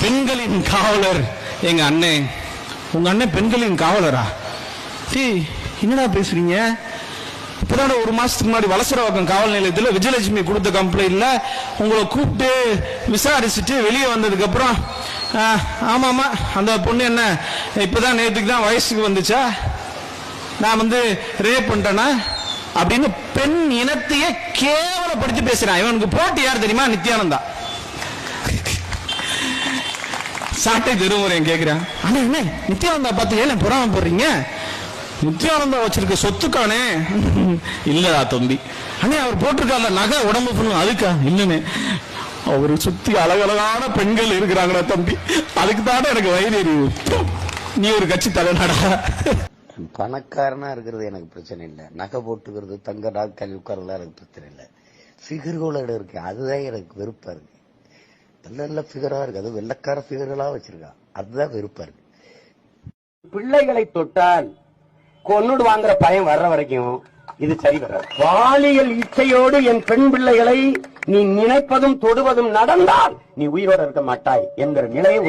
பெண்களின் காவலர் எங்க அண்ணன். உங்க அண்ணன் பெண்களின் காவலரா? என்னடா பேசுறீங்க? இப்பதான் ஒரு மாசத்துக்கு முன்னாடி வலசரவாக்கம் காவல் நிலையத்தில் விஜயலட்சுமி கொடுத்த கம்ப்ளைண்ட்ல உங்களை கூப்பிட்டு விசாரிச்சுட்டு வெளியே வந்ததுக்கு அப்புறம், ஆமாமா அந்த பொண்ணு என்ன இப்பதான் நேற்றுக்கு தான் வயசுக்கு வந்துச்சா, நான் ரேப் பண்ணிட்டேனா அப்படின்னு பெண் இனத்தையே கேவலப்படுத்தி பேசுறான். இவனுக்கு போட்டி யார் தெரியுமா? நித்யானந்தா. சாட்டை திருமுறையும் கேட்கிறேன். ஆனா என்ன நித்யானந்தா பார்த்து ஏன் புறாம போடுறீங்க? நித்யானந்தா வச்சிருக்க சொத்துக்கானே? இல்லடா தம்பி. அண்ணே அவர் போட்டிருக்கால நகை உடம்பு பண்ணும் அதுக்கா? இல்லன்னு அவரு சுத்தி அழகழகான பெண்கள் இருக்கிறாங்களா தம்பி, அதுக்கு தானே எனக்கு வயிறு எரியுது. நீ ஒரு கட்சி தலைநாடா? பணக்காரனா இருக்கிறது எனக்கு பிரச்சனை இல்லை, நகை போட்டுக்கிறது தங்க நாட்கள் உட்கார்றதுலாம் எனக்கு பிரச்சனை இல்லை. ஃபிகர்களோட இருக்கு, அதுதான் எனக்கு வெறுப்பா இருக்கு. நல்ல நல்ல ஃபிகரா இருக்கு, அது வெள்ளக்கார ஃபிகர்களா வச்சிருக்கா, அதுதான் வெறுப்பா இருக்கு. பிள்ளைகளை தொட்டால் கொன்னுடு வாங்குற பயம் வர்ற வரைக்கும் இது சரி வராது. பாலியல் இச்சையோடு என் பெண் பிள்ளைகளை நீ நினைப்பதும் தொடுவதும் நடந்தால் நீ உயிரோடு இருக்க மாட்டாய் என்கிற நிலையை